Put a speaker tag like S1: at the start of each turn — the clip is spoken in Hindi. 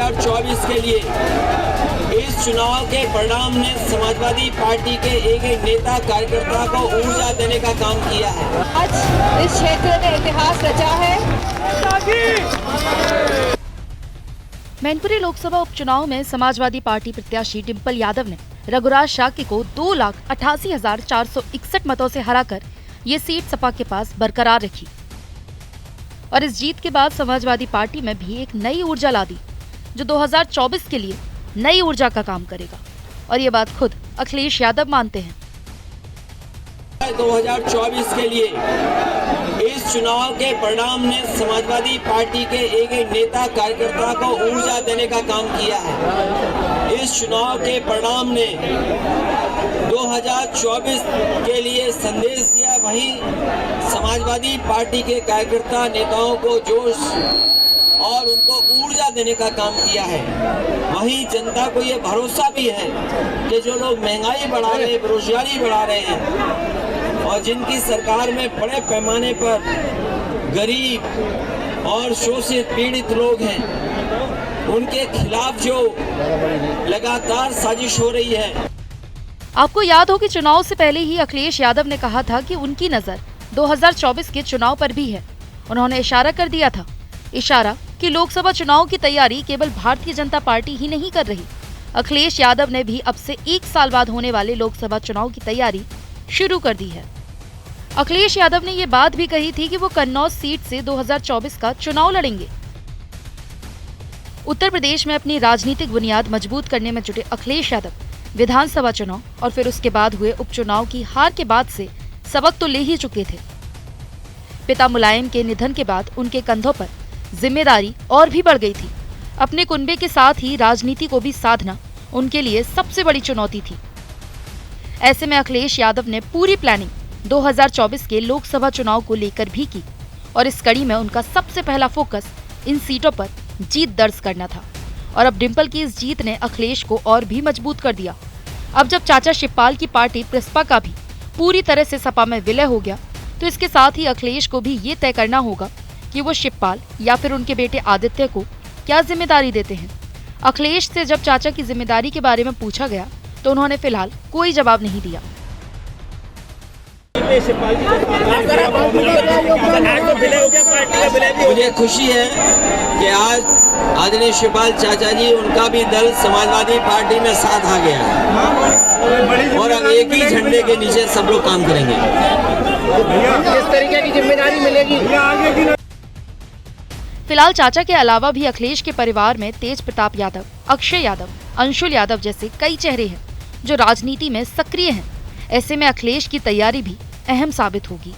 S1: 2024 के लिए इस चुनाव के परिणाम ने समाजवादी पार्टी के एक एक नेता कार्यकर्ता को ऊर्जा देने का काम किया है।
S2: आज इस क्षेत्र ने इतिहास रचा है।
S3: मैनपुरी लोकसभा उपचुनाव में समाजवादी पार्टी प्रत्याशी डिंपल यादव ने रघुराज शाक्य को 2,88,461 मतों से हराकर ये सीट सपा के पास बरकरार रखी और इस जीत के बाद समाजवादी पार्टी में भी एक नई ऊर्जा ला दी, जो 2024 के लिए नई ऊर्जा का काम करेगा। और ये बात खुद अखिलेश यादव मानते हैं।
S1: 2024 के लिए इस चुनाव के परिणाम ने समाजवादी पार्टी के एक एक नेता कार्यकर्ता को ऊर्जा देने का काम किया है। इस चुनाव के परिणाम ने 2024 के लिए संदेश दिया, वहीं समाजवादी पार्टी के कार्यकर्ता नेताओं को जोश और उनको ऊर्जा देने का काम किया है। वहीं जनता को ये भरोसा भी है कि जो लोग महंगाई बढ़ा रहे हैं, बेरोजगारी बढ़ा रहे हैं और जिनकी सरकार में बड़े पैमाने पर गरीब और शोषित पीड़ित लोग हैं, उनके खिलाफ जो लगातार साजिश हो रही है।
S3: आपको याद हो कि चुनाव से पहले ही अखिलेश यादव ने कहा था कि उनकी नजर 2024 के चुनाव पर भी है। उन्होंने इशारा कर दिया था, इशारा कि लोकसभा चुनाव की तैयारी केवल भारतीय जनता पार्टी ही नहीं कर रही। अखिलेश यादव ने भी अब से 1 साल बाद होने वाले लोकसभा चुनाव की तैयारी शुरू कर दी है। अखिलेश यादव ने ये बात भी कही थी कि वो कन्नौज सीट से 2024 का चुनाव लड़ेंगे। उत्तर प्रदेश में अपनी राजनीतिक बुनियाद मजबूत करने में जुटे अखिलेश यादव विधानसभा चुनाव और फिर उसके बाद हुए उपचुनाव की हार के बाद से सबक तो ले ही चुके थे। पिता मुलायम के निधन के बाद उनके कंधों पर जिम्मेदारी और भी बढ़ गई थी। अपने कुनबे के साथ ही राजनीति को भी साधना उनके लिए सबसे बड़ी चुनौती थी। ऐसे में अखिलेश यादव ने पूरी प्लानिंग 2024 के लोकसभा चुनाव को लेकर भी की और इस कड़ी में उनका सबसे पहला फोकस इन सीटों पर जीत दर्ज करना था। और अब डिंपल की इस जीत ने अखिलेश को और भी मजबूत कर दिया। अब जब चाचा शिवपाल की पार्टी प्रिसपा का भी पूरी तरह से सपा में विलय हो गया, तो इसके साथ ही अखिलेश को भी ये तय करना होगा कि वो शिवपाल या फिर उनके बेटे आदित्य को क्या जिम्मेदारी देते हैं। अखिलेश से जब चाचा की जिम्मेदारी के बारे में पूछा गया तो उन्होंने फिलहाल कोई जवाब नहीं दिया।
S1: मुझे खुशी है कि आज आदरणीय शिवपाल चाचा जी, उनका भी दल समाजवादी पार्टी में साथ आ गया है और अब एक ही झंडे के नीचे सब लोग काम करेंगे।
S4: किस तरीके की जिम्मेदारी मिलेगी?
S3: फिलहाल चाचा के अलावा भी अखिलेश के परिवार में तेज प्रताप यादव, अक्षय यादव, अंशुल यादव जैसे कई चेहरे हैं जो राजनीति में सक्रिय हैं। ऐसे में अखिलेश की तैयारी भी अहम साबित होगी।